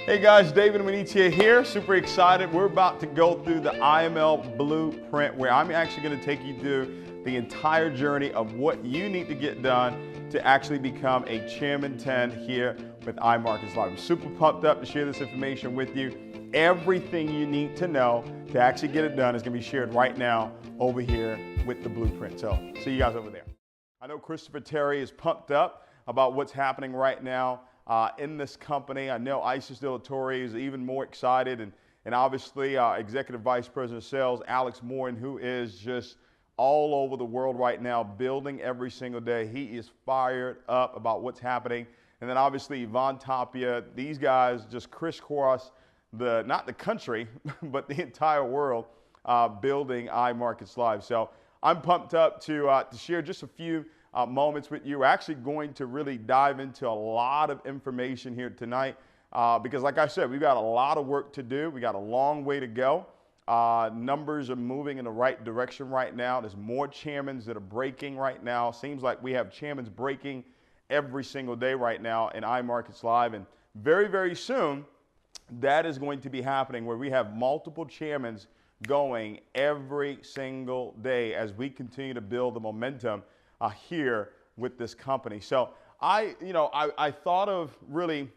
Hey guys, David Imonitie here. Super excited. We're about to go through the iML blueprint where I'm actually going to take you through the entire journey of what you need to get done to actually become a Chairman 10 here with iMarkets Live. I'm super pumped up to share this information with you. Everything you need to know to actually get it done is going to be shared right now over here with the blueprint. So see you guys over there. I know Christopher Terry is pumped up about what's happening right now in this company. I know Isis Dilatori is even more excited, and obviously Executive Vice President of Sales, Alex Morin, who is just all over the world right now, building every single day. He is fired up about what's happening. And then obviously Yvonne Tapia, these guys just crisscross not the country, but the entire world building iMarkets Live. So I'm pumped up to share just a few moments with you. We're actually going to really dive into a lot of information here tonight because like I said, we've got a lot of work to do. We got a long way to go. Numbers are moving in the right direction right now. There's more chairmans that are breaking right now. Seems like we have chairmans breaking every single day right now in iMarkets Live, and very, very soon that is going to be happening where we have multiple chairmans going every single day as we continue to build the momentum here with this company. So I thought of really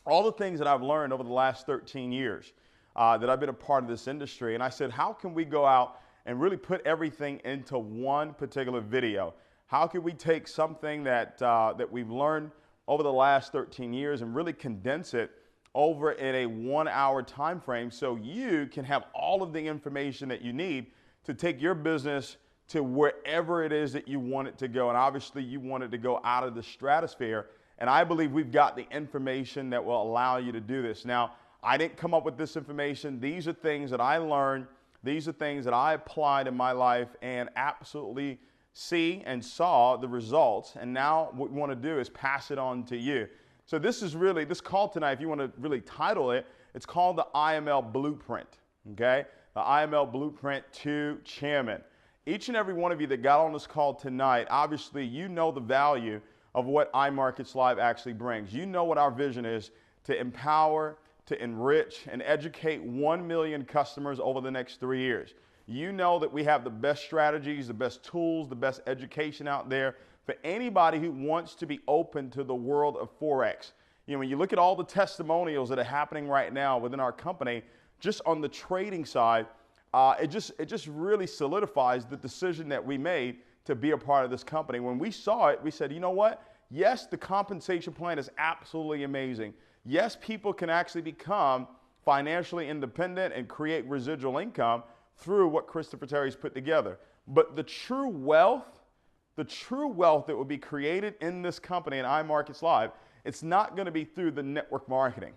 all the things that I've learned over the last 13 years that I've been a part of this industry. And I said, how can we go out and really put everything into one particular video? How can we take something that we've learned over the last 13 years and really condense it over in a 1 hour time frame so you can have all of the information that you need to take your business to wherever it is that you want it to go. And obviously you want it to go out of the stratosphere. And I believe we've got the information that will allow you to do this. Now, I didn't come up with this information. These are things that I learned. These are things that I applied in my life and absolutely see and saw the results. And now what we want to do is pass it on to you. So this is really, this call tonight, if you want to really title it, it's called the iML Blueprint, okay? The iML Blueprint to Chairman. Each and every one of you that got on this call tonight, obviously you know the value of what iMarkets Live actually brings. You know what our vision is: to empower, to enrich, and educate 1 million customers over the next 3 years. You know that we have the best strategies, the best tools, the best education out there for anybody who wants to be open to the world of Forex. You know, when you look at all the testimonials that are happening right now within our company, just on the trading side, it just really solidifies the decision that we made to be a part of this company. When we saw it, we said, you know what? Yes, the compensation plan is absolutely amazing. Yes, people can actually become financially independent and create residual income through what Christopher Terry's put together. But the true wealth that will be created in this company in iMarkets Live, it's not going to be through the network marketing.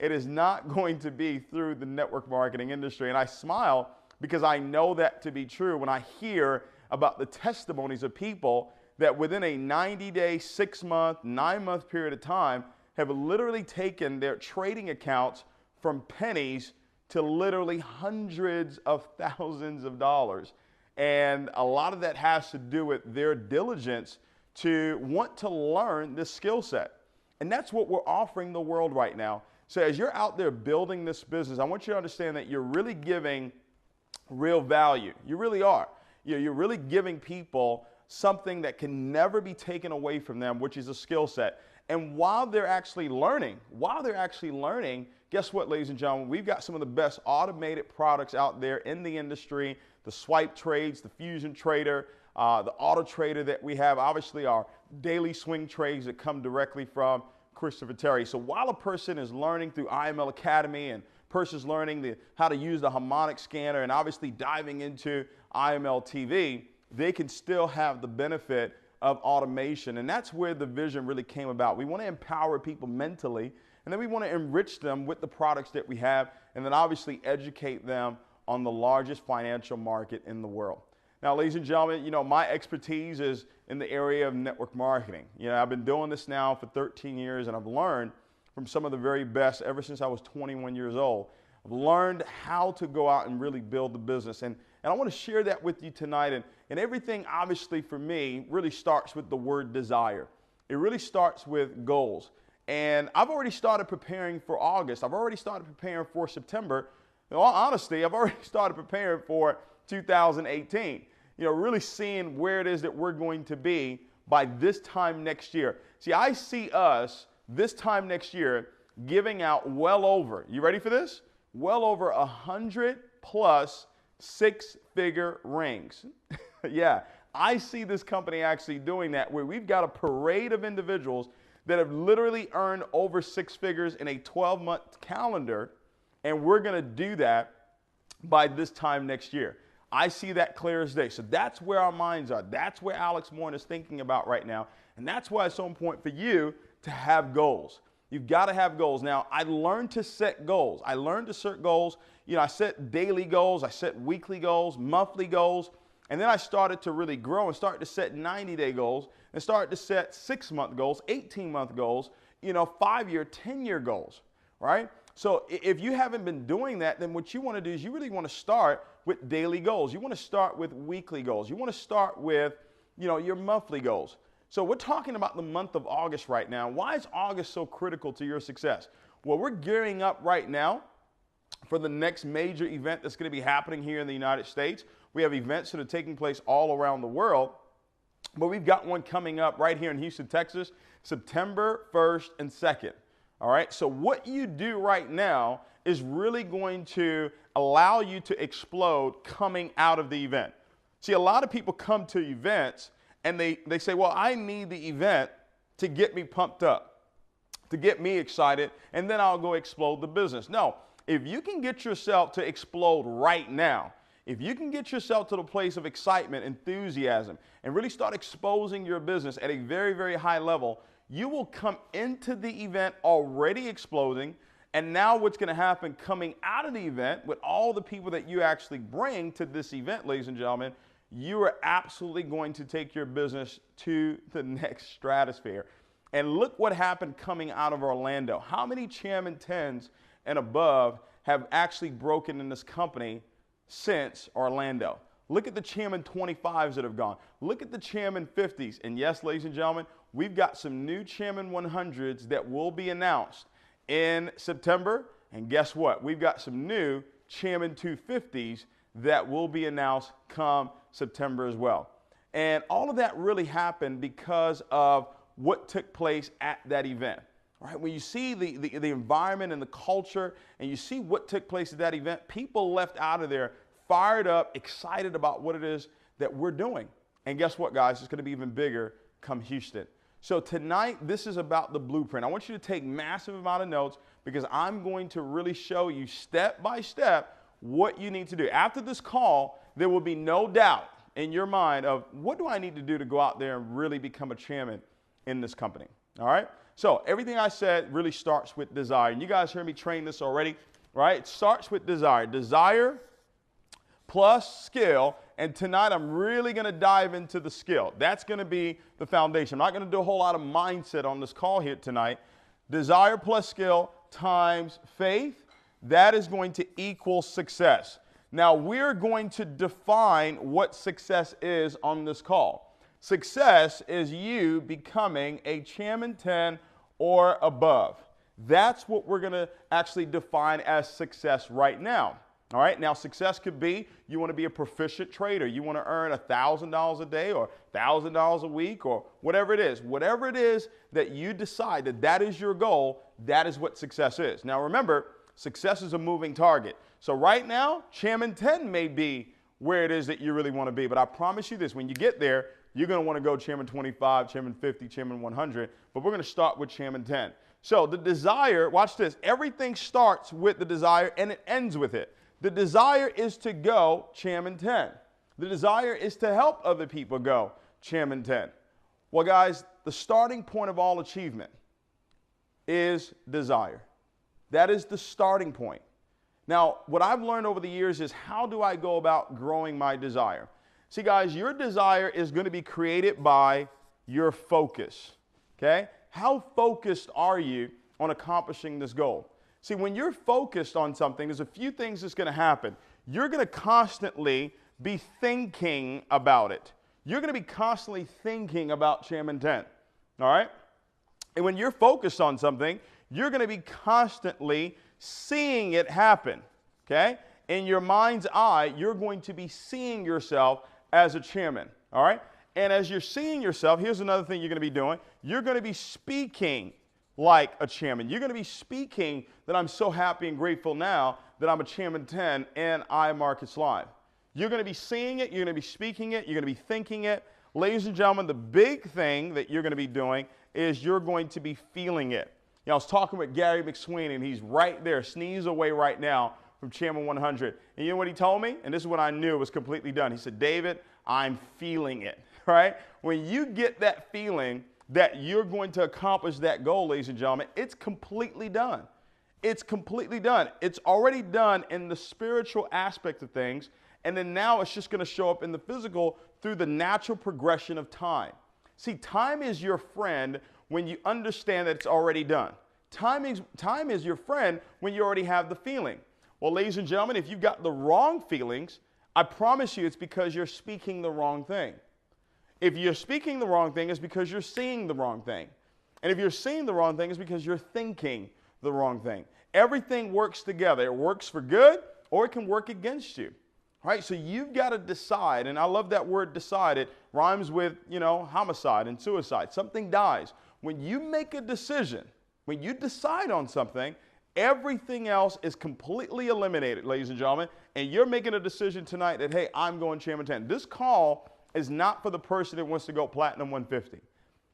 It is not going to be through the network marketing industry. And I smile because I know that to be true when I hear about the testimonies of people that within a 90-day, 6-month, 9-month period of time have literally taken their trading accounts from pennies to literally hundreds of thousands of dollars. And a lot of that has to do with their diligence to want to learn this skill set. And that's what we're offering the world right now. So as you're out there building this business, I want you to understand that you're really giving real value. You really are. You're really giving people something that can never be taken away from them, which is a skill set. And while they're actually learning, guess what, ladies and gentlemen? We've got some of the best automated products out there in the industry. The swipe trades, the fusion trader, the auto trader that we have, obviously our daily swing trades that come directly from Christopher Terry. So while a person is learning through iML Academy and person's learning how to use the harmonic scanner and obviously diving into iML TV, they can still have the benefit of automation. And that's where the vision really came about. We want to empower people mentally, and then we want to enrich them with the products that we have, and then obviously educate them on the largest financial market in the world. Now, ladies and gentlemen, you know, my expertise is in the area of network marketing. You know, I've been doing this now for 13 years, and I've learned from some of the very best ever since I was 21 years old. I've learned how to go out and really build the business. And I want to share that with you tonight. And everything, obviously, for me, really starts with the word desire. It really starts with goals. And I've already started preparing for August. I've already started preparing for September. In all honesty, I've already started preparing for 2018. Really seeing where it is that we're going to be by this time next year. See, I see us this time next year giving out well over, you ready for this? Well over 100 plus six-figure rings. Yeah, I see this company actually doing that, where we've got a parade of individuals that have literally earned over six figures in a 12-month calendar, and we're going to do that by this time next year. I see that clear as day. So that's where our minds are. That's where Alex Moore is thinking about right now, and that's why it's so important for you to have goals. You've got to have goals. Now, I learned to set goals. I learned to set goals. I set daily goals. I set weekly goals, monthly goals. And then I started to really grow and started to set 90-day goals and started to set 6-month goals, 18-month goals, 5-year, 10-year goals, right? So if you haven't been doing that, then what you want to do is you really want to start with daily goals. You want to start with weekly goals. You want to start with, your monthly goals. So we're talking about the month of August right now. Why is August so critical to your success? Well, we're gearing up right now for the next major event that's going to be happening here in the United States. We have events that are taking place all around the world, but we've got one coming up right here in Houston, Texas, September 1st and 2nd. All right, so what you do right now is really going to allow you to explode coming out of the event. See, a lot of people come to events and they say, well, I need the event to get me pumped up, to get me excited, and then I'll go explode the business. No, if you can get yourself to explode right now, if you can get yourself to the place of excitement, enthusiasm, and really start exposing your business at a very, very high level, you will come into the event already exploding. And now what's going to happen coming out of the event with all the people that you actually bring to this event, ladies and gentlemen, you are absolutely going to take your business to the next stratosphere. And look what happened coming out of Orlando. How many Chairman 10s and above have actually broken in this company since Orlando? Look at the Chairman 25s that have gone. Look at the Chairman 50s. And yes, ladies and gentlemen, we've got some new Chairman 100s that will be announced in September. And guess what? We've got some new Chairman 250s that will be announced come September as well. And all of that really happened because of what took place at that event. Right? When you see the environment and the culture and you see what took place at that event, people left out of there fired up, excited about what it is that we're doing. And guess what, guys? It's going to be even bigger come Houston. So tonight, this is about the blueprint. I want you to take massive amount of notes because I'm going to really show you step by step what you need to do. After this call, there will be no doubt in your mind of what do I need to do to go out there and really become a chairman in this company. All right? So everything I said really starts with desire. And you guys heard me train this already, right? It starts with desire. Desire plus skill. And tonight I'm really going to dive into the skill. That's going to be the foundation. I'm not going to do a whole lot of mindset on this call here tonight. Desire plus skill times faith, that is going to equal success. Now we're going to define what success is on this call. Success is you becoming a Chairman 10 or above. That's what we're going to actually define as success right now. All right, now success could be you want to be a proficient trader. You want to earn $1,000 a day or $1,000 a week or whatever it is. Whatever it is that you decide that is your goal, that is what success is. Now remember, success is a moving target. So right now, Chairman 10 may be where it is that you really want to be. But I promise you this, when you get there, you're going to want to go Chairman 25, Chairman 50, Chairman 100. But we're going to start with Chairman 10. So the desire, watch this, everything starts with the desire and it ends with it. The desire is to go Chairman 10. The desire is to help other people go Chairman 10. Well, guys, the starting point of all achievement is desire. That is the starting point. Now, what I've learned over the years is how do I go about growing my desire? See, guys, your desire is going to be created by your focus, okay? How focused are you on accomplishing this goal? See, when you're focused on something, there's a few things that's going to happen. You're going to constantly be thinking about it. You're going to be constantly thinking about Chairman 10, all right? And when you're focused on something, you're going to be constantly seeing it happen, okay? In your mind's eye, you're going to be seeing yourself as a chairman, all right? And as you're seeing yourself, here's another thing you're going to be doing. You're going to be speaking like a chairman. You're going to be speaking that I'm so happy and grateful now that I'm a Chairman 10 in iMarkets Live. You're going to be seeing it. You're going to be speaking it. You're going to be thinking it. Ladies and gentlemen, the big thing that you're going to be doing is you're going to be feeling it. You know, I was talking with Gary McSween, and he's right there, sneeze away right now from Chairman 100. And you know what he told me? And this is what I knew was completely done. He said, David, I'm feeling it, right? When you get that feeling that you're going to accomplish that goal, ladies and gentlemen, it's completely done. It's completely done. It's already done in the spiritual aspect of things, and then now it's just going to show up in the physical through the natural progression of time. See, time is your friend when you understand that it's already done. Time is your friend when you already have the feeling. Well, ladies and gentlemen, if you've got the wrong feelings, I promise you it's because you're speaking the wrong thing. If you're speaking the wrong thing, it's because you're seeing the wrong thing. And if you're seeing the wrong thing, it's because you're thinking the wrong thing. Everything works together. It works for good, or it can work against you. Right? So you've got to decide, and I love that word decide. It rhymes with, you know, homicide and suicide. Something dies. When you make a decision, when you decide on something, everything else is completely eliminated, ladies and gentlemen, and you're making a decision tonight that, hey, I'm going Chairman 10. This call is not for the person that wants to go Platinum 150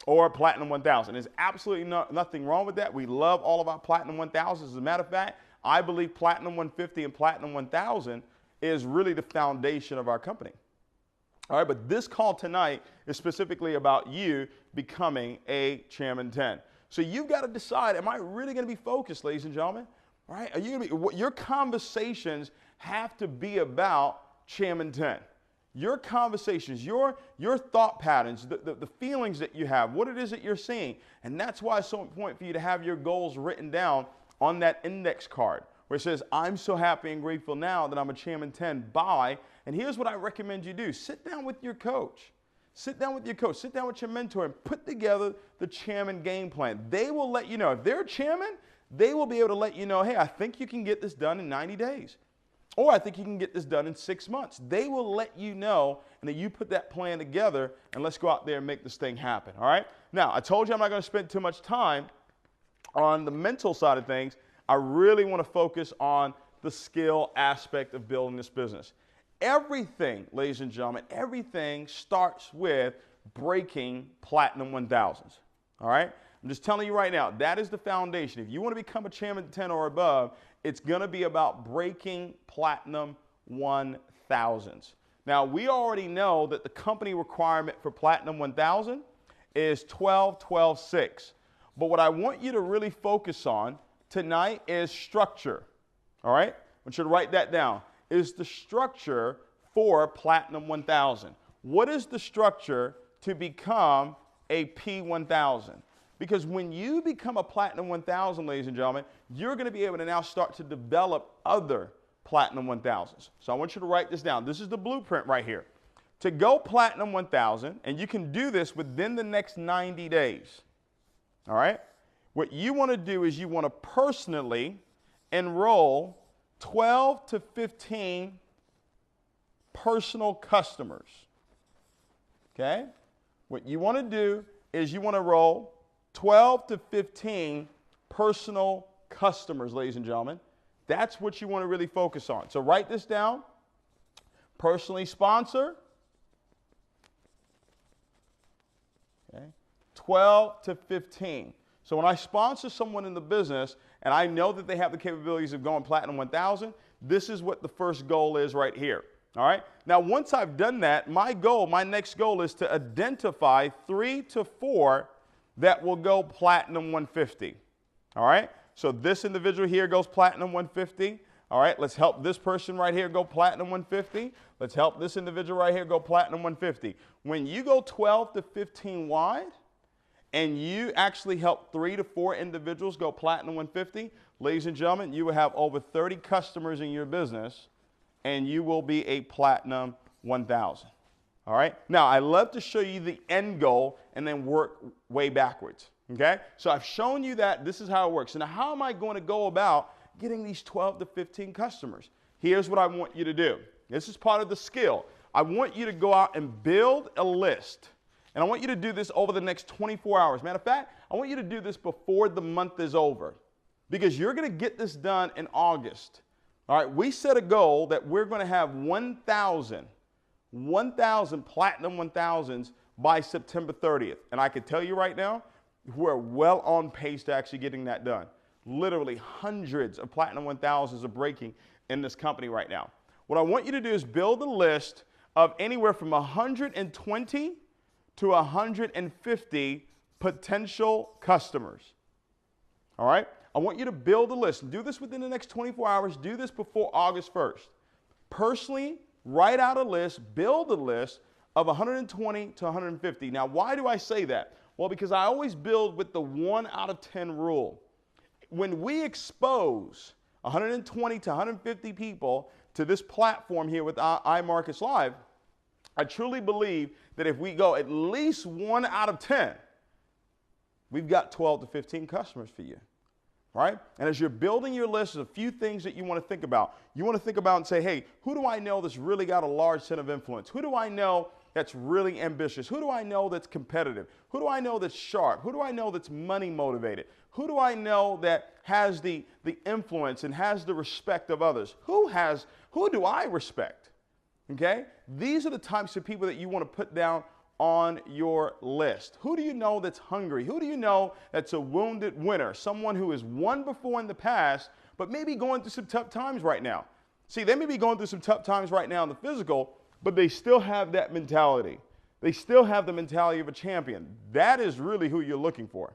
or Platinum 1000. There's absolutely nothing wrong with that. We love all of our Platinum 1000s. As a matter of fact, I believe Platinum 150 and Platinum 1000 is really the foundation of our company. All right, but this call tonight is specifically about you becoming a Chairman 10. So you've got to decide, am I really going to be focused, ladies and gentlemen? All right, are you going to be, your conversations have to be about Chairman 10. Your conversations, your thought patterns, the feelings that you have, what it is that you're seeing. And that's why it's so important for you to have your goals written down on that index card where it says, I'm so happy and grateful now that I'm a Chairman 10 by, and here's what I recommend you do. Sit down with your coach. Sit down with your coach. Sit down with your mentor and put together the Chairman game plan. They will let you know. If they're Chairman, they will be able to let you know, hey, I think you can get this done in 90 days. Or I think you can get this done in 6 months. They will let you know, and then you put that plan together, and let's go out there and make this thing happen, all right? Now, I told you I'm not going to spend too much time on the mental side of things. I really want to focus on the skill aspect of building this business. Everything, ladies and gentlemen, everything starts with breaking Platinum 1000s, all right? I'm just telling you right now, that is the foundation. If you want to become a Chairman 10 or above, it's going to be about breaking Platinum 1000s. Now, we already know that the company requirement for Platinum 1000 is 12-12-6. But what I want you to really focus on tonight is structure, all right? I want you to write that down. Is the structure for Platinum 1000. What is the structure to become a P1000? Because when you become a Platinum 1000, ladies and gentlemen, you're going to be able to now start to develop other Platinum 1000s. So I want you to write this down. This is the blueprint right here. To go Platinum 1000, and you can do this within the next 90 days, all right? What you want to do is you want to personally enroll 12 to 15 personal customers, okay? What you want to do is you want to enroll 12 to 15 personal customers, ladies and gentlemen. That's what you want to really focus on. So write this down. Personally sponsor. Okay. 12 to 15. So when I sponsor someone in the business and I know that they have the capabilities of going Platinum 1000, this is what the first goal is right here. All right. Now, once I've done that, my next goal is to identify 3 to 4 that will go Platinum 150. All right. So this individual here goes Platinum 150. All right. Let's help this person right here go Platinum 150. Let's help this individual right here go Platinum 150. When you go 12 to 15 wide and you actually help 3 to 4 individuals go Platinum 150, ladies and gentlemen, you will have over 30 customers in your business and you will be a Platinum 1000. All right. Now, I love to show you the end goal and then work way backwards. Okay? So I've shown you that this is how it works. So now how am I going to go about getting these 12 to 15 customers? Here's what I want you to do. This is part of the skill. I want you to go out and build a list. And I want you to do this over the next 24 hours. Matter of fact, I want you to do this before the month is over, because you're going to get this done in August. All right, we set a goal that we're going to have 1,000 Platinum 1000s by September 30th. And I can tell you right now, we're well on pace to actually getting that done. Literally hundreds of Platinum 1000s are breaking in this company right now. What I want you to do is build a list of anywhere from 120 to 150 potential customers. All right? I want you to build a list. Do this within the next 24 hours. Do this before August 1st. Personally, write out a list, build a list of 120 to 150. Now, why do I say that? Well, because I always build with the 1 out of 10 rule. When we expose 120 to 150 people to this platform here with iMarkets Live, I truly believe that if we go at least 1 out of 10, we've got 12 to 15 customers for you. Right? And as you're building your list, there's a few things that you want to think about. You want to think about and say, hey, who do I know that's really got a large set of influence? Who do I know that's really ambitious? Who do I know that's competitive? Who do I know that's sharp? Who do I know that's money motivated? Who do I know that has the influence and has the respect of others? Who do I respect? Okay? These are the types of people that you want to put down on your list. Who do you know that's hungry? Who do you know that's a wounded winner? Someone who has won before in the past, but maybe going through some tough times right now. See, they may be going through some tough times right now in the physical, but they still have that mentality. They still have the mentality of a champion. That is really who you're looking for.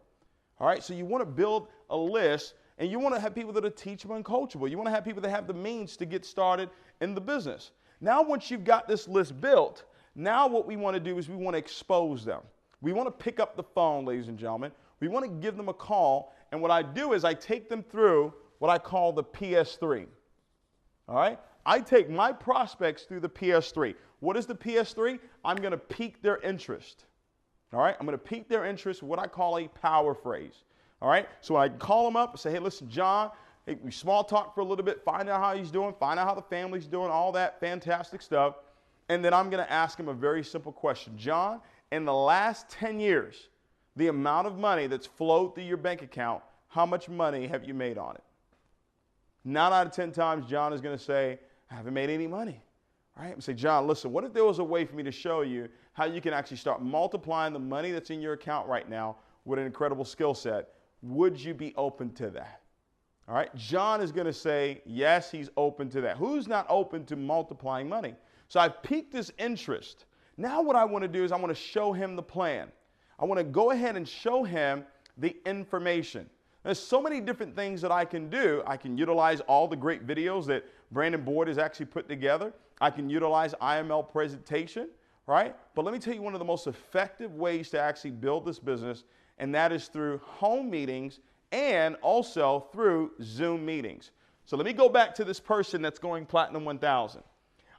All right, so you want to build a list, and you want to have people that are teachable and coachable. You want to have people that have the means to get started in the business. Now, once you've got this list built, now what we want to do is we want to expose them. We want to pick up the phone, ladies and gentlemen. We want to give them a call, and what I do is I take them through what I call the PS3. All right? I take my prospects through the PS3. What is the PS3? I'm going to pique their interest. All right? I'm going to pique their interest with what I call a power phrase. All right? So I call them up and say, hey, listen, John, hey, we small talk for a little bit, find out how he's doing, find out how the family's doing, all that fantastic stuff. And then I'm going to ask him a very simple question. John, in the last 10 years, the amount of money that's flowed through your bank account, how much money have you made on it? 9 out of 10 times, John is going to say, I haven't made any money. All right? I'm say, John, listen, what if there was a way for me to show you how you can actually start multiplying the money that's in your account right now with an incredible skill set? Would you be open to that? All right? John is going to say, yes, he's open to that. Who's not open to multiplying money? So I've piqued his interest. Now what I want to do is I want to show him the plan. I want to go ahead and show him the information. There's so many different things that I can do. I can utilize all the great videos that Brandon Boyd has actually put together. I can utilize iML presentation, right? But let me tell you one of the most effective ways to actually build this business, and that is through home meetings and also through Zoom meetings. So let me go back to this person that's going Platinum 1000.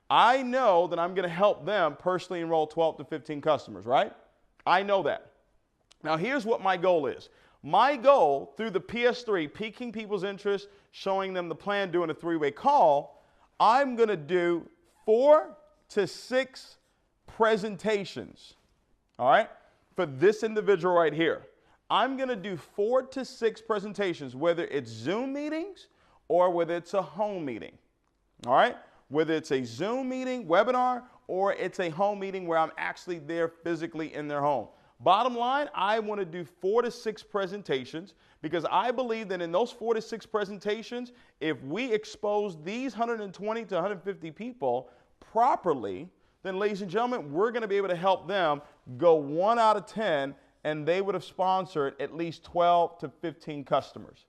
I know that I'm going to help them personally enroll 12 to 15 customers, right? I know that. Now, here's what my goal is. My goal through the PS3, piquing people's interest, showing them the plan, doing a 3-way call, I'm going to do 4 to 6 presentations, all right, for this individual right here. I'm going to do 4 to 6 presentations, whether it's Zoom meetings or whether it's a home meeting, all right? Whether it's a Zoom meeting, webinar, or it's a home meeting where I'm actually there physically in their home. Bottom line, I want to do 4 to 6 presentations because I believe that in those 4 to 6 presentations, if we expose these 120 to 150 people properly, then ladies and gentlemen, we're going to be able to help them go 1 out of 10, and they would have sponsored at least 12 to 15 customers.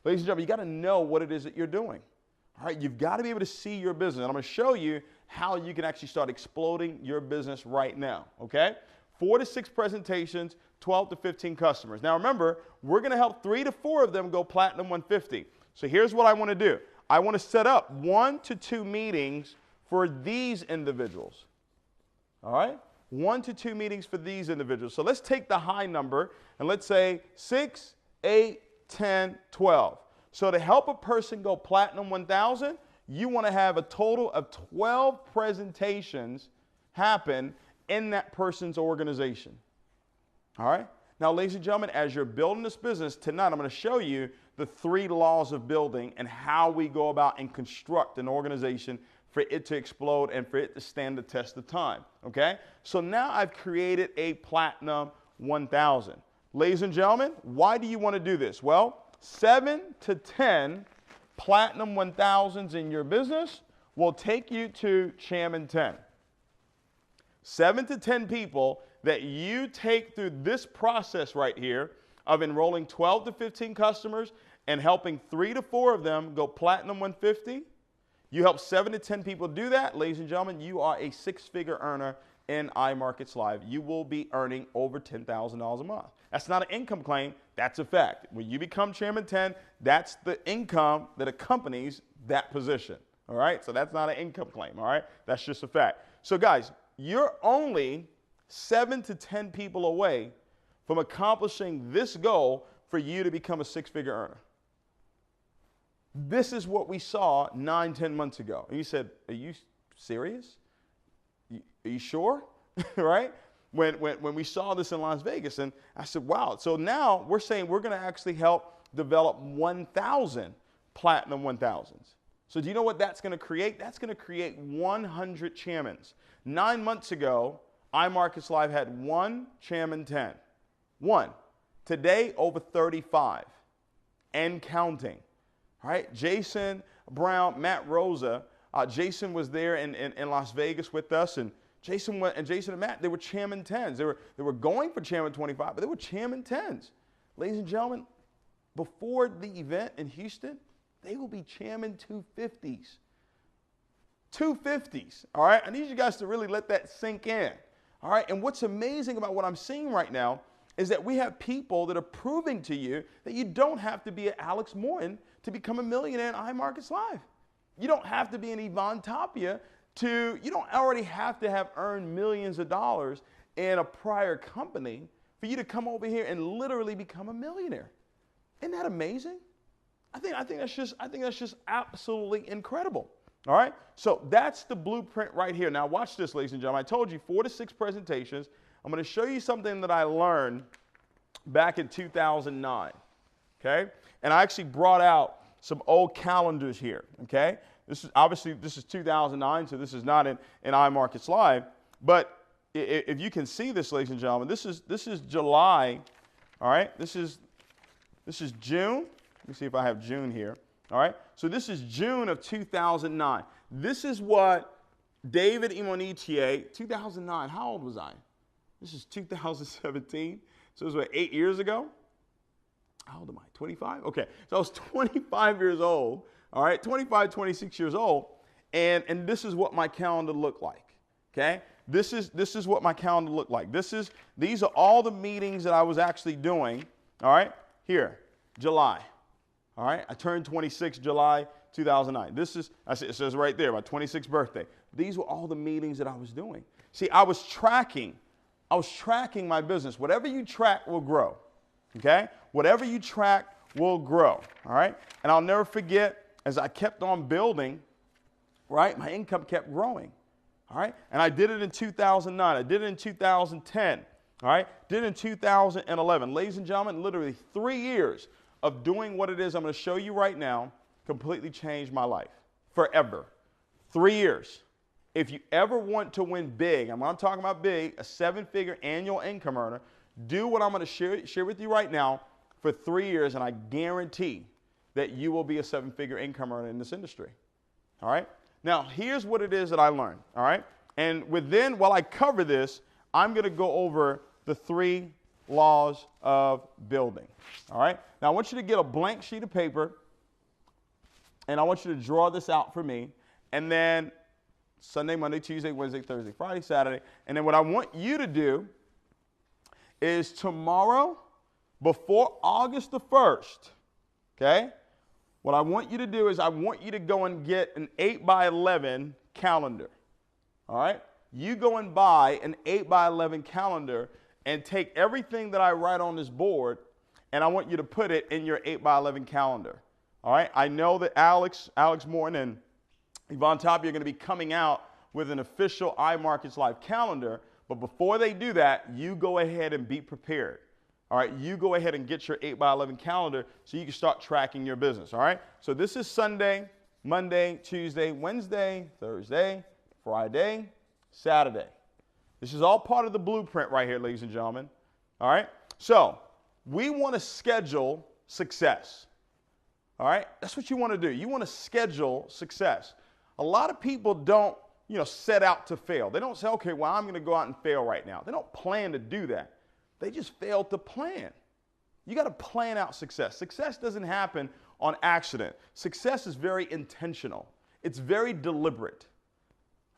Ladies and gentlemen, you got to know what it is that you're doing. All right, you've got to be able to see your business. And I'm going to show you how you can actually start exploding your business right now, okay? 4 to 6 presentations, 12 to 15 customers. Now remember, we're going to help 3 to 4 of them go Platinum 150. So here's what I want to do. I want to set up 1 to 2 meetings for these individuals. All right? 1 to 2 meetings for these individuals. So let's take the high number and let's say 6, 8, 10, 12. So to help a person go Platinum 1000, you want to have a total of 12 presentations happen in that person's organization. All right? Now, ladies and gentlemen, as you're building this business, tonight I'm going to show you the 3 laws of building and how we go about and construct an organization for it to explode and for it to stand the test of time. Okay? So now I've created a Platinum 1000. Ladies and gentlemen, why do you want to do this? Well, 7 to 10 Platinum 1000s in your business will take you to Chairman 10. 7 to 10 people that you take through this process right here of enrolling 12 to 15 customers and helping 3 to 4 of them go Platinum 150. You help 7 to 10 people do that, ladies and gentlemen, you are a 6-figure earner in iMarkets Live. You will be earning over $10,000 a month. That's not an income claim, that's a fact. When you become Chairman 10, that's the income that accompanies that position. All right, so that's not an income claim, all right? That's just a fact. So guys, you're only 7 to 10 people away from accomplishing this goal for you to become a 6-figure earner. This is what we saw 9, 10 months ago. And you said, are you serious? Are you sure? Right? When we saw this in Las Vegas, and I said, wow. So now we're saying we're going to actually help develop 1,000 Platinum 1000s. So do you know what that's going to create? That's going to create 100 chairmans. 9 months ago, iMarkets Live had 1 Chairman 10. 1. Today, over 35 and counting. All right? Jason Brown, Matt Rosa. Jason was there in Las Vegas with us, and Jason and Matt, they were Chairman 10s. They were going for Chairman 25, but they were Chairman 10s. Ladies and gentlemen, before the event in Houston, they will be Chairman 250s. 250s, all right? I need you guys to really let that sink in, all right? And what's amazing about what I'm seeing right now is that we have people that are proving to you that you don't have to be an Alex Morton to become a millionaire in iMarkets Live. You don't have to be an Yvonne Tapia you don't already have to have earned millions of dollars in a prior company for you to come over here and literally become a millionaire. Isn't that amazing? I think that's just absolutely incredible. All right? So that's the blueprint right here. Now watch this, ladies and gentlemen. I told you 4 to 6 presentations. I'm going to show you something that I learned back in 2009. Okay? And I actually brought out some old calendars here. Okay? This is 2009, so this is not in iMarkets Live. But if you can see this, ladies and gentlemen, this is July. All right? This is June. Let me see if I have June here. All right? So this is June of 2009. This is what David Imonitie, 2009, how old was I? This is 2017. So it was what, 8 years ago? How old am I? 25? Okay. So I was 25 years old. All right, 25, 26 years old, and this is what my calendar looked like. Okay, this is what my calendar looked like. These are all the meetings that I was actually doing. All right, here, July. All right, I turned 26 July 2009. It says right there, my 26th birthday. These were all the meetings that I was doing. See, I was tracking my business. Whatever you track will grow. Okay, whatever you track will grow. All right, and I'll never forget. As I kept on building, right, my income kept growing, all right? And I did it in 2009. I did it in 2010, all right? Did it in 2011. Ladies and gentlemen, literally 3 years of doing what it is I'm going to show you right now completely changed my life forever. 3 years. If you ever want to win big, I'm talking about big, a 7-figure annual income earner, do what I'm going to share with you right now for 3 years, and I guarantee that you will be a 7-figure income earner in this industry. All right? Now, here's what it is that I learned. All right? And while I cover this, I'm going to go over the 3 laws of building. All right? Now, I want you to get a blank sheet of paper, and I want you to draw this out for me. And then Sunday, Monday, Tuesday, Wednesday, Thursday, Friday, Saturday. And then what I want you to do is tomorrow, before August the 1st, okay? What I want you to do is I want you to go and get an 8x11 calendar, all right? you go and buy an 8x11 calendar and take everything that I write on this board, and I want you to put it in your 8x11 calendar. All right? I know that Alex Morton and Yvonne Tapia are going to be coming out with an official iMarkets Live calendar, but before they do that, you go ahead and be prepared. All right? You go ahead and get your 8x11 calendar so you can start tracking your business. All right? So this is Sunday, Monday, Tuesday, Wednesday, Thursday, Friday, Saturday. This is all part of the blueprint right here, ladies and gentlemen. All right? So we want to schedule success. All right? That's what you want to do. You want to schedule success. A lot of people don't, set out to fail. They don't say, okay, well, I'm going to go out and fail right now. They don't plan to do that. They just fail to plan. You got to plan out success. Success doesn't happen on accident. Success is very intentional. It's very deliberate.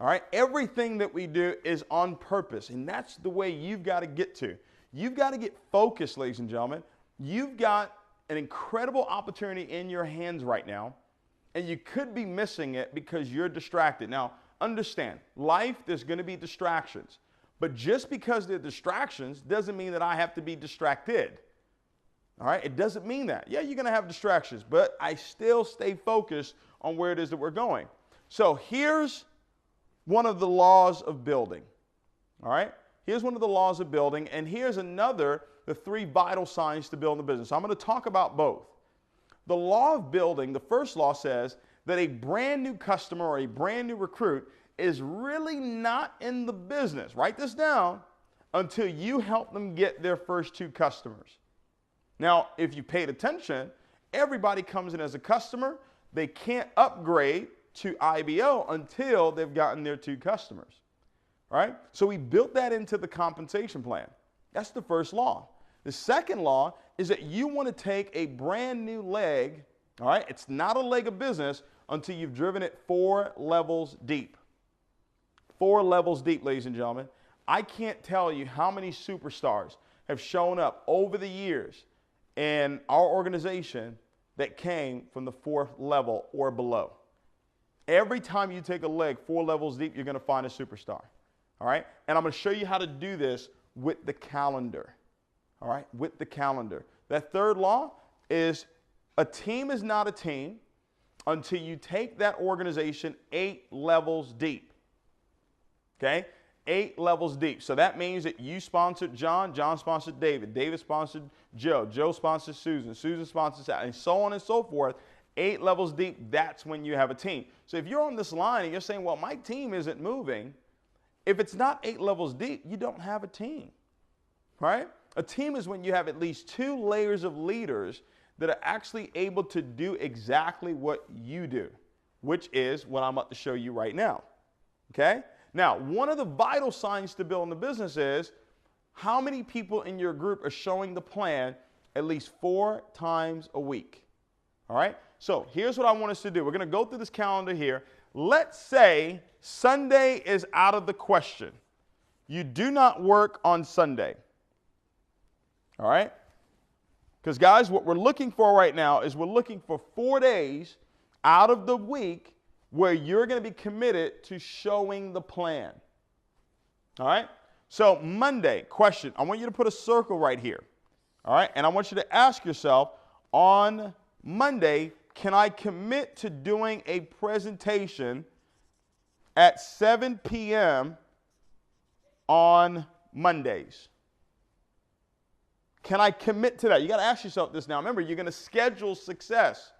All right? Everything that we do is on purpose, and that's the way you've got to get to. You've got to get focused, ladies and gentlemen. You've got an incredible opportunity in your hands right now, and you could be missing it because you're distracted. Now, understand, life, there's going to be distractions. But just because they're distractions doesn't mean that I have to be distracted. All right? It doesn't mean that. Yeah, you're going to have distractions, but I still stay focused on where it is that we're going. So here's one of the laws of building. All right? Here's one of the laws of building, and here's another, the 3 vital signs to build a business. I'm going to talk about both. The law of building, the first law says that a brand new customer or a brand new recruit is really not in the business, write this down, until you help them get their first 2 customers. Now, if you paid attention, everybody comes in as a customer. They can't upgrade to IBO until they've gotten their 2 customers. All right? So we built that into the compensation plan. That's the first law. The second law is that you want to take a brand new leg, all right? It's not a leg of business until you've driven it 4 levels deep. 4 levels deep, ladies and gentlemen. I can't tell you how many superstars have shown up over the years in our organization that came from the 4th level or below. Every time you take a leg 4 levels deep, you're going to find a superstar. All right? And I'm going to show you how to do this with the calendar. All right? With the calendar. That third law is a team is not a team until you take that organization 8 levels deep. Okay? 8 levels deep. So that means that you sponsored John, John sponsored David, David sponsored Joe, Joe sponsored Susan, Susan sponsored Sally, and so on and so forth. 8 levels deep, that's when you have a team. So if you're on this line and you're saying, well, my team isn't moving, if it's not 8 levels deep, you don't have a team, right? A team is when you have at least 2 layers of leaders that are actually able to do exactly what you do, which is what I'm about to show you right now, okay? Now, one of the vital signs to building the business is how many people in your group are showing the plan at least 4 times a week, all right? So here's what I want us to do. We're going to go through this calendar here. Let's say Sunday is out of the question. You do not work on Sunday, all right? Because, guys, what we're looking for right now is we're looking for 4 days out of the week where you're going to be committed to showing the plan. All right? So Monday, question. I want you to put a circle right here. All right? And I want you to ask yourself, on Monday, can I commit to doing a presentation at 7 p.m. on Mondays? Can I commit to that? You got to ask yourself this now. Remember, you're going to schedule success.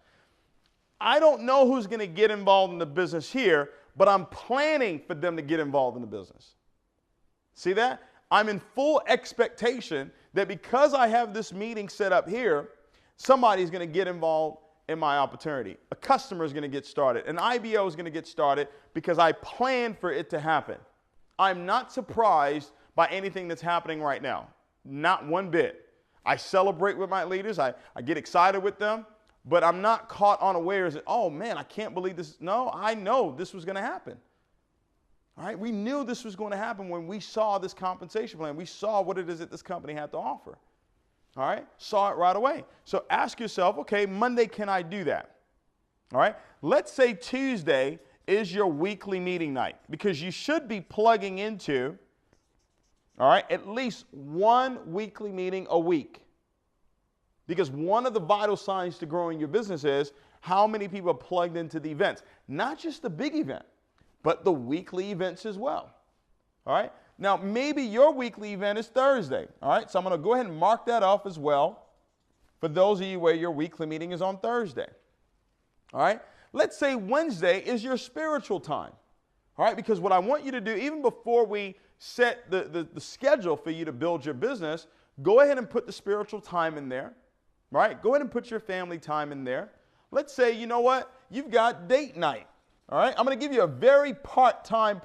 I don't know who's going to get involved in the business here, but I'm planning for them to get involved in the business. See that? I'm in full expectation that because I have this meeting set up here, somebody's going to get involved in my opportunity. A customer is going to get started. An IBO is going to get started because I planned for it to happen. I'm not surprised by anything that's happening right now. Not one bit. I celebrate with my leaders. I get excited with them. But I'm not caught unawares that, oh, man, I can't believe this. No, I know this was going to happen. All right? We knew this was going to happen when we saw this compensation plan. We saw what it is that this company had to offer. All right? Saw it right away. So ask yourself, okay, Monday, can I do that? All right? Let's say Tuesday is your weekly meeting night, because you should be plugging into, all right, at least one weekly meeting a week. Because one of the vital signs to growing your business is how many people are plugged into the events. Not just the big event, but the weekly events as well. All right? Now, maybe your weekly event is Thursday. All right? So I'm going to go ahead and mark that off as well for those of you where your weekly meeting is on Thursday. All right? Let's say Wednesday is your spiritual time. All right? Because what I want you to do, even before we set the schedule for you to build your business, go ahead and put the spiritual time in there. Right? Go ahead and put your family time in there. Let's say, you know what? You've got date night. All right? I'm going to give you a very part-time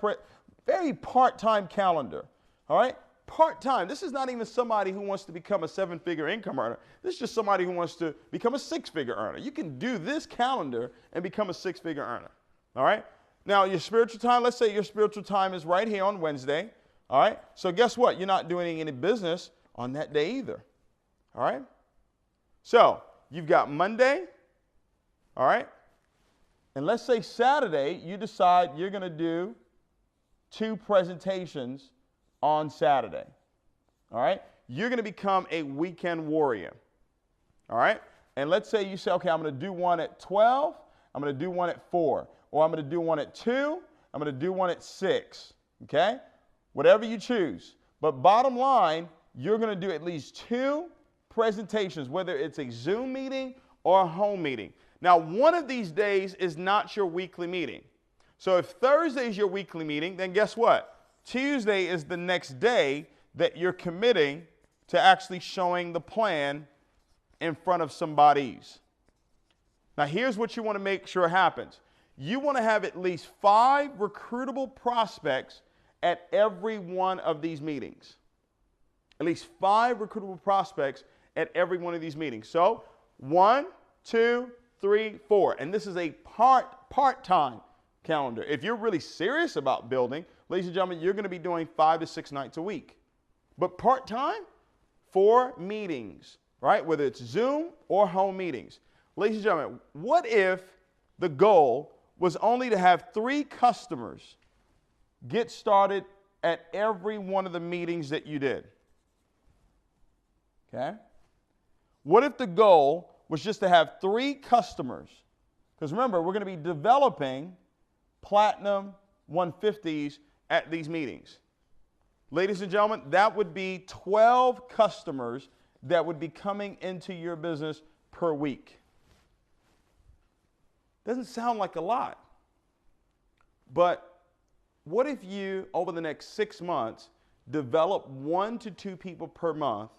calendar. All right? Part-time. This is not even somebody who wants to become a 7-figure income earner. This is just somebody who wants to become a 6-figure earner. You can do this calendar and become a 6-figure earner. All right? Now, your spiritual time, let's say your spiritual time is right here on Wednesday. All right? So guess what? You're not doing any business on that day either. All right? So you've got Monday, all right? And let's say Saturday, you decide you're going to do 2 presentations on Saturday, all right? You're going to become a weekend warrior, all right? And let's say you say, okay, I'm going to do one at 12, I'm going to do one at 4, or I'm going to do one at 2, I'm going to do one at 6, okay? Whatever you choose. But bottom line, you're going to do at least 2 presentations, whether it's a Zoom meeting or a home meeting. Now, one of these days is not your weekly meeting. So if Thursday is your weekly meeting, then guess what? Tuesday is the next day that you're committing to actually showing the plan in front of somebody's. Now, here's what you want to make sure happens. You want to have at least 5 recruitable prospects at every one of these meetings. At least 5 recruitable prospects at every one of these meetings. So 1, 2, 3, 4. And this is a part-time calendar. If you're really serious about building, ladies and gentlemen, you're going to be doing 5 to 6 nights a week. But part-time, 4 meetings, right? Whether it's Zoom or home meetings. Ladies and gentlemen, what if the goal was only to have 3 customers get started at every one of the meetings that you did? Okay? What if the goal was just to have 3 customers? Because remember, we're going to be developing Platinum 150s at these meetings. Ladies and gentlemen, that would be 12 customers that would be coming into your business per week. Doesn't sound like a lot. But what if you, over the next 6 months, develop 1 to 2 people per month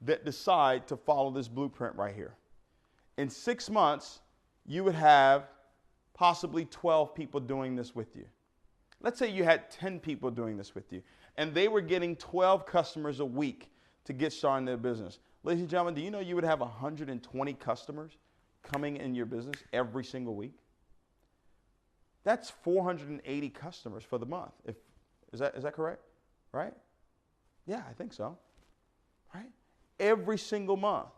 that decide to follow this blueprint right here? In 6 months, you would have possibly 12 people doing this with you. Let's say you had 10 people doing this with you, and they were getting 12 customers a week to get started in their business. Ladies and gentlemen, do you know you would have 120 customers coming in your business every single week? That's 480 customers for the month. Is that correct? Right? Yeah, I think so. Right? Every single month.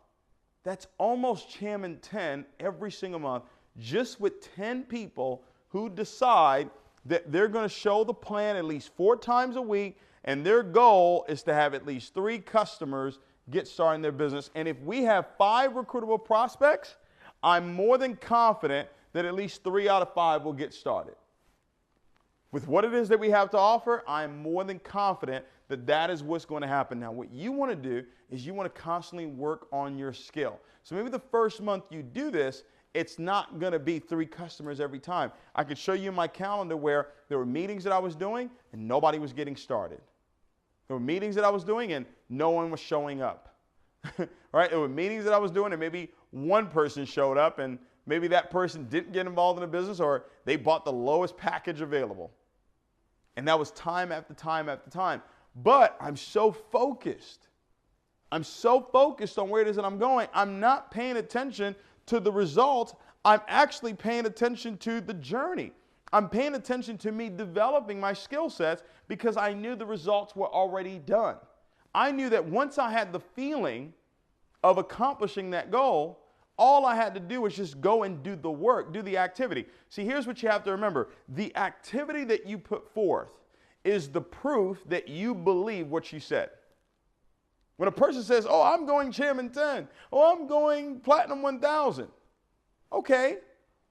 That's almost Chairman 10 every single month, just with 10 people who decide that they're going to show the plan at least 4 times a week, and their goal is to have at least 3 customers get started in their business. And if we have 5 recruitable prospects, I'm more than confident that at least 3 out of 5 will get started. With what it is that we have to offer, I'm more than confident that that is what's going to happen. Now, what you want to do is you want to constantly work on your skill. So maybe the first month you do this, it's not going to be 3 customers every time. I could show you my calendar where there were meetings that I was doing and nobody was getting started. There were meetings that I was doing and no one was showing up. Right? There were meetings that I was doing and maybe one person showed up and maybe that person didn't get involved in the business or they bought the lowest package available. And that was time after time after time. But I'm so focused. I'm so focused on where it is that I'm going. I'm not paying attention to the results. I'm actually paying attention to the journey. I'm paying attention to me developing my skill sets because I knew the results were already done. I knew that once I had the feeling of accomplishing that goal, All I had to do was just go and do the work, do the activity. See, here's what you have to remember. The activity that you put forth is the proof that you believe what you said. When a person says, oh, I'm going Chairman 10, oh, I'm going Platinum 1000. Okay,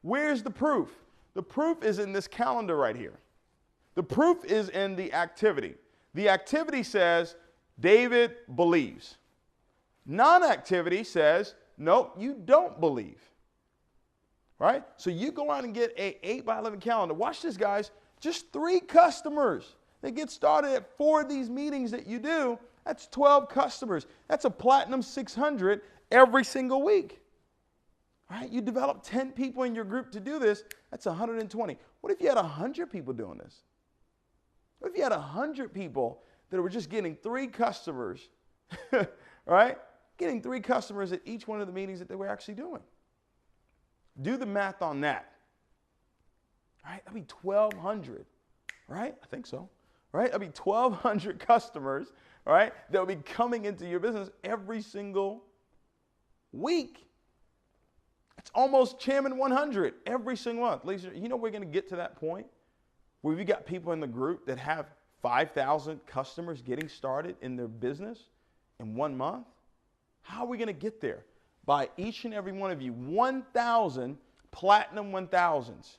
where's the proof? The proof is in this calendar right here. The proof is in the activity. The activity says, David believes. Non-activity says, nope, you don't believe. Right? So you go out and get an 8x11 calendar. Watch this, guys. Just 3 customers. They get started at 4 of these meetings that you do. That's 12 customers. That's a Platinum 600 every single week. Right? You develop 10 people in your group to do this. That's 120. What if you had 100 people doing this? What if you had 100 people that were just getting 3 customers, right? Getting 3 customers at each one of the meetings that they were actually doing. Do the math on that. Right? That'd be 1,200, right? I think so, right? That'd be 1,200 customers, right? That will be coming into your business every single week. It's almost Chairman 100 every single month. Ladies, you know we're going to get to that point where we got people in the group that have 5,000 customers getting started in their business in 1 month. How are we going to get there? By each and every one of you, 1,000 Platinum 1000s.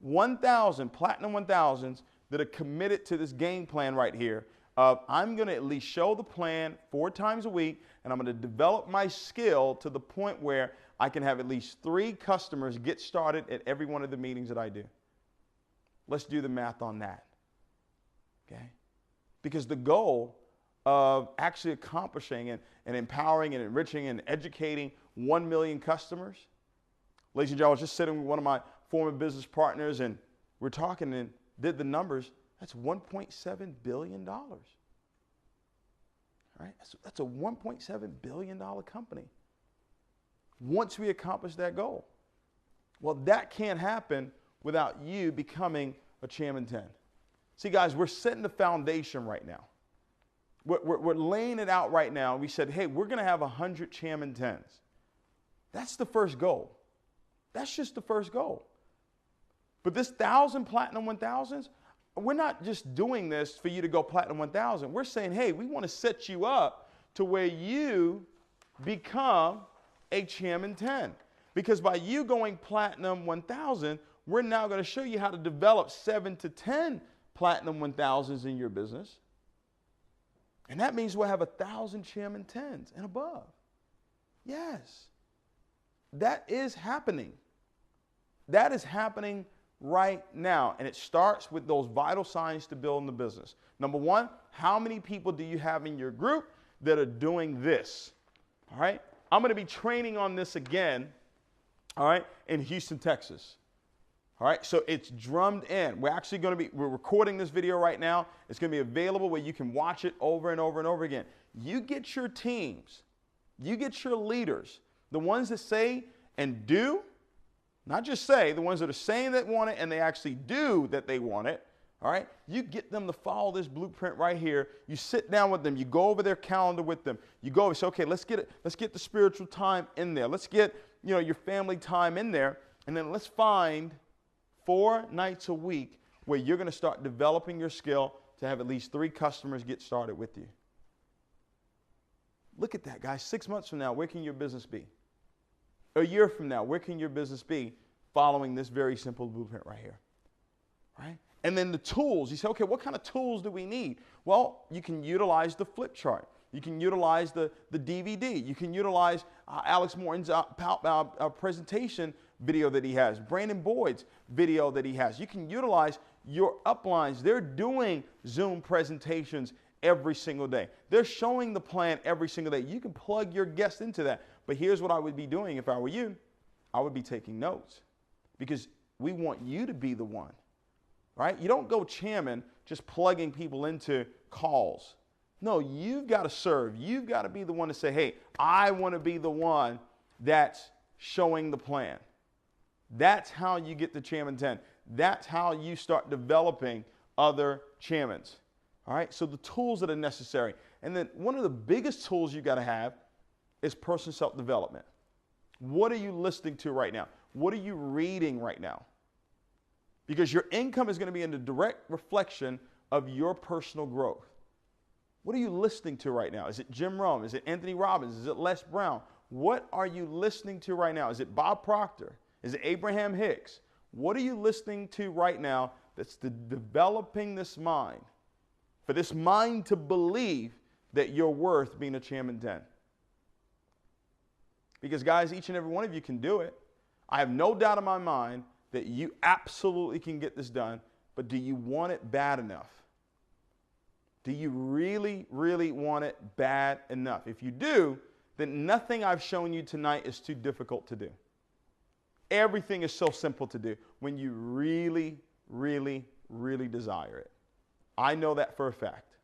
1,000 Platinum 1000s that are committed to this game plan right here of I'm going to at least show the plan 4 times a week, and I'm going to develop my skill to the point where I can have at least 3 customers get started at every one of the meetings that I do. Let's do the math on that. Okay? Because the goal of actually accomplishing and empowering and enriching and educating 1 million customers. Ladies and gentlemen, I was just sitting with one of my former business partners, and we're talking and did the numbers. That's $1.7 billion. Right? That's a $1.7 billion company once we accomplish that goal. Well, that can't happen without you becoming a Chairman 10. See, guys, we're setting the foundation right now. We're laying it out right now. We said, hey, we're going to have 100 Chairman 10s. That's the first goal. That's just the first goal. But this 1,000 Platinum 1000s, we're not just doing this for you to go Platinum 1000. We're saying, hey, we want to set you up to where you become a Chairman 10. Because by you going Platinum 1000, we're now going to show you how to develop 7 to 10 Platinum 1000s in your business. And that means we'll have 1,000 Chairman 10s and above. Yes. That is happening. That is happening right now. And it starts with those vital signs to building the business. Number 1, how many people do you have in your group that are doing this? All right. I'm going to be training on this again, all right, in Houston, Texas. All right, so it's drummed in. We're recording this video right now. It's going to be available where you can watch it over and over and over again. You get your teams. You get your leaders, the ones that say and do, not just say, the ones that are saying they want it and they actually do that they want it. All right, you get them to follow this blueprint right here. You sit down with them. You go over their calendar with them. You go and say, okay, let's get the spiritual time in there. Let's get your family time in there, and then let's find 4 nights a week where you're going to start developing your skill to have at least 3 customers get started with you. Look at that, guys. 6 months from now, where can your business be? A year from now, where can your business be following this very simple blueprint right here? Right? And then the tools. You say, okay, what kind of tools do we need? Well, you can utilize the flip chart. You can utilize the DVD. You can utilize Alex Morton's presentation video that he has, Brandon Boyd's video that he has. You can utilize your uplines. They're doing Zoom presentations every single day. They're showing the plan every single day. You can plug your guests into that. But here's what I would be doing if I were you. I would be taking notes because we want you to be the one, right? You don't go chairman just plugging people into calls. No, you've got to serve. You've got to be the one to say, hey, I want to be the one that's showing the plan. That's how you get to Chairman 10. That's how you start developing other chairmans. All right, so the tools that are necessary. And then one of the biggest tools you got to have is personal self-development. What are you listening to right now? What are you reading right now? Because your income is going to be in the direct reflection of your personal growth. What are you listening to right now? Is it Jim Rohn? Is it Anthony Robbins? Is it Les Brown? What are you listening to right now? Is it Bob Proctor? Is it Abraham Hicks? What are you listening to right now that's developing this mind? For this mind to believe that you're worth being a chairman 10. Because guys, each and every one of you can do it. I have no doubt in my mind that you absolutely can get this done, but do you want it bad enough? Do you really, really want it bad enough? If you do, then nothing I've shown you tonight is too difficult to do. Everything is so simple to do when you really, really, really desire it. I know that for a fact.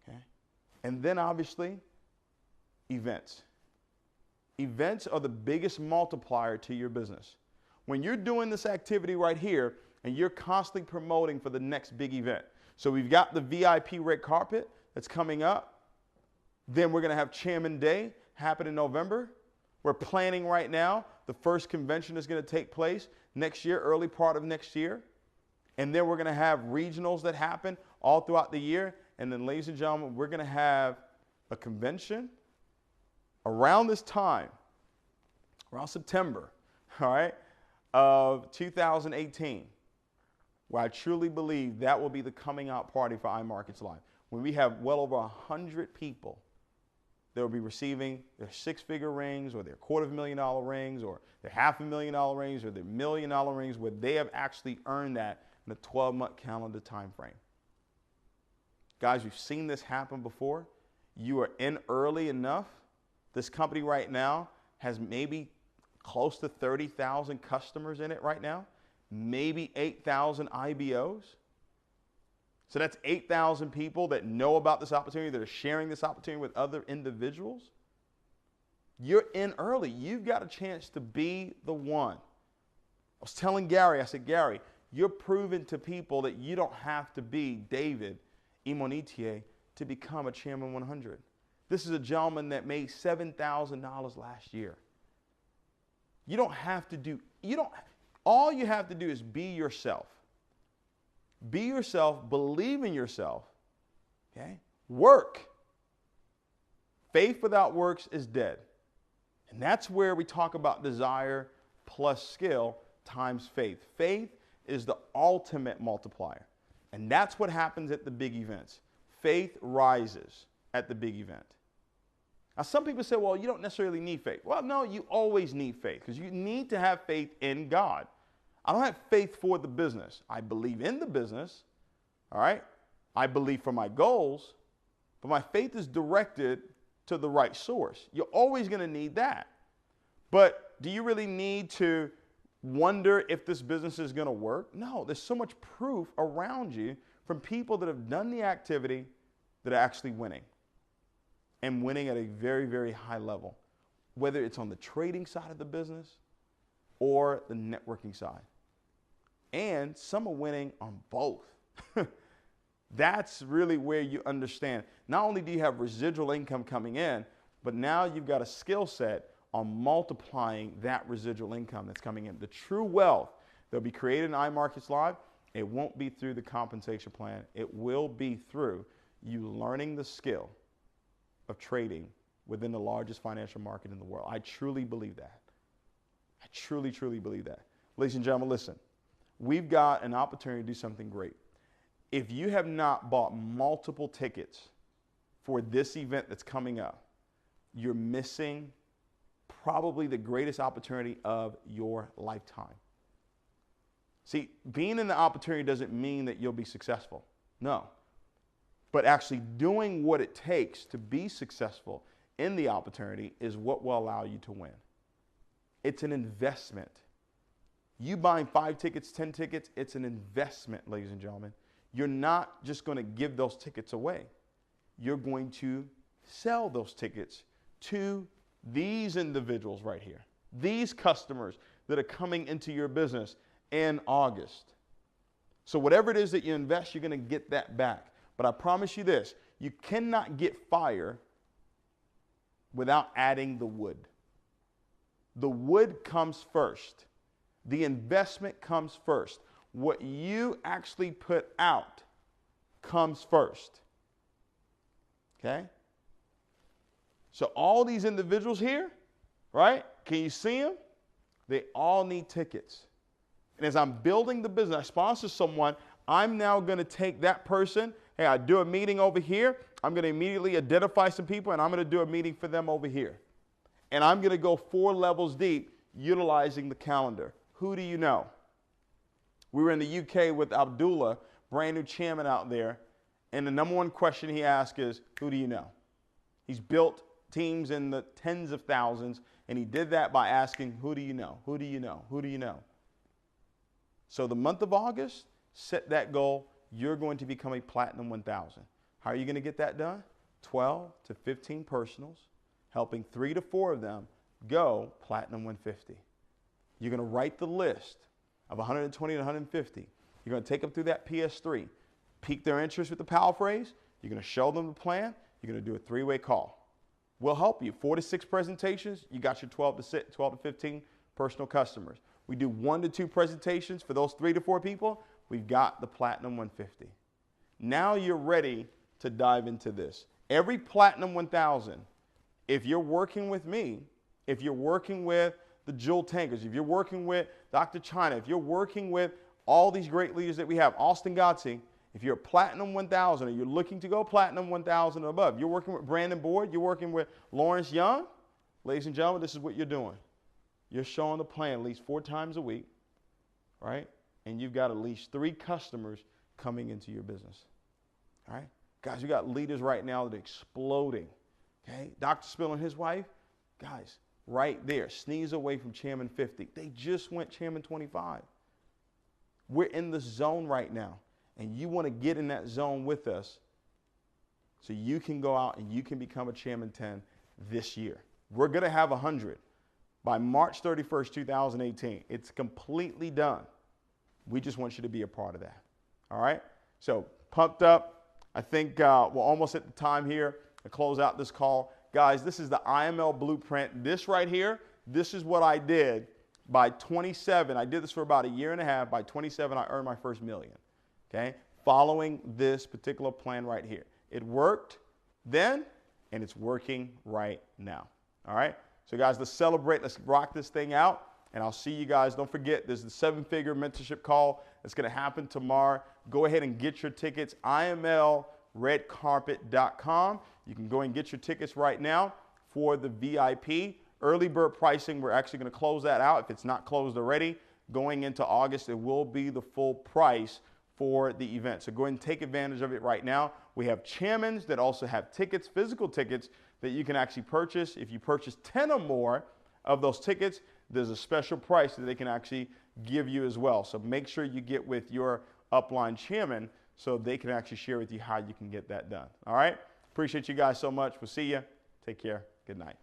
Okay? And then obviously, events. Events are the biggest multiplier to your business. When you're doing this activity right here and you're constantly promoting for the next big event. So we've got the VIP red carpet that's coming up. Then we're going to have Chairman Day happen in November. We're planning right now. The first convention is going to take place next year, early part of next year. And then we're going to have regionals that happen all throughout the year. And then, ladies and gentlemen, we're going to have a convention around this time, around September, all right, of 2018, where I truly believe that will be the coming out party for iMarkets Live, when we have well over 100 people that will be receiving their six-figure rings or their $250,000 rings or their $500,000 rings or their $1 million rings, where they have actually earned that in a 12-month calendar time frame. Guys, we've seen this happen before. You are in early enough. This company right now has maybe close to 30,000 customers in it right now, maybe 8,000 IBOs. So that's 8,000 people that know about this opportunity, that are sharing this opportunity with other individuals. You're in early. You've got a chance to be the one. I was telling Gary, I said, Gary, you're proving to people that you don't have to be David Imonitie to become a Chairman 100. This is a gentleman that made $7,000 last year. You don't have to do, all you have to do is be yourself. Be yourself, believe in yourself, okay? Work. Faith without works is dead. And that's where we talk about desire plus skill times faith. Faith is the ultimate multiplier. And that's what happens at the big events. Faith rises at the big event. Now, some people say, well, you don't necessarily need faith. Well, no, you always need faith because you need to have faith in God. I don't have faith for the business. I believe in the business, all right? I believe for my goals, but my faith is directed to the right source. You're always going to need that. But do you really need to wonder if this business is going to work? No, there's so much proof around you from people that have done the activity that are actually winning, and winning at a very, very high level, whether it's on the trading side of the business or the networking side. And some are winning on both. That's really where you understand. Not only do you have residual income coming in, but now you've got a skill set on multiplying that residual income that's coming in. The true wealth that'll be created in iMarkets Live, it won't be through the compensation plan. It will be through you learning the skill of trading within the largest financial market in the world. I truly believe that. I truly, truly believe that. Ladies and gentlemen, listen. We've got an opportunity to do something great. If you have not bought multiple tickets for this event that's coming up, you're missing probably the greatest opportunity of your lifetime. See, being in the opportunity doesn't mean that you'll be successful. No. But actually doing what it takes to be successful in the opportunity is what will allow you to win. It's an investment. You buying 5 tickets, 10 tickets, it's an investment, ladies and gentlemen. You're not just going to give those tickets away. You're going to sell those tickets to these individuals right here, these customers that are coming into your business in August. So whatever it is that you invest, you're going to get that back. But I promise you this, you cannot get fire without adding the wood. The wood comes first. The investment comes first. What you actually put out comes first. Okay? So all these individuals here, right? Can you see them? They all need tickets. And as I'm building the business, I sponsor someone, I'm now going to take that person. Hey, I do a meeting over here. I'm going to immediately identify some people, and I'm going to do a meeting for them over here. And I'm going to go 4 levels deep utilizing the calendar. Who do you know? We were in the UK with Abdullah, brand new chairman out there, and the number one question he asked is, who do you know? He's built teams in the tens of thousands, and he did that by asking, who do you know? Who do you know? Who do you know? So the month of August, set that goal. You're going to become a Platinum 1000. How are you going to get that done? 12 to 15 personals, helping 3 to 4 of them go Platinum 150. You're going to write the list of 120 to 150. You're going to take them through that PS3, pique their interest with the power phrase. You're going to show them the plan. You're going to do a 3-way call. We'll help you. 4 to 6 presentations, you got your 12 to 15 personal customers. We do 1 to 2 presentations for those 3 to 4 people. We've got the Platinum 150. Now you're ready to dive into this. Every Platinum 1000, if you're working with me, if you're working with the Jewel Tankers, if you're working with Dr. China, if you're working with all these great leaders that we have, Austin Gotzi, if you're a Platinum 1000 or you're looking to go Platinum 1000 or above, you're working with Brandon Board, you're working with Lawrence Young, ladies and gentlemen, this is what you're doing. You're showing the plan at least 4 times a week, right? And you've got at least 3 customers coming into your business, all right? Guys, we got leaders right now that are exploding, okay? Dr. Spill and his wife, guys, right there, sneeze away from Chairman 50. They just went Chairman 25. We're in the zone right now, and you want to get in that zone with us so you can go out and you can become a Chairman 10 this year. We're going to have 100 by March 31st, 2018. It's completely done. We just want you to be a part of that, all right? So pumped up. I think we're almost at the time here to close out this call. Guys, this is the iML blueprint. This right here, this is what I did by 27. I did this for about a year and a half. By 27, I earned my first $1 million, okay? Following this particular plan right here. It worked then, and it's working right now, all right? So guys, let's celebrate. Let's rock this thing out. And I'll see you guys. Don't forget, there's the 7-figure mentorship call that's going to happen tomorrow. Go ahead and get your tickets. IMLredcarpet.com. You can go and get your tickets right now for the VIP. Early bird pricing, we're actually going to close that out. If it's not closed already, going into August, it will be the full price for the event. So go ahead and take advantage of it right now. We have chairmans that also have tickets, physical tickets, that you can actually purchase. If you purchase 10 or more of those tickets, there's a special price that they can actually give you as well. So make sure you get with your upline chairman so they can actually share with you how you can get that done. All right? Appreciate you guys so much. We'll see you. Take care. Good night.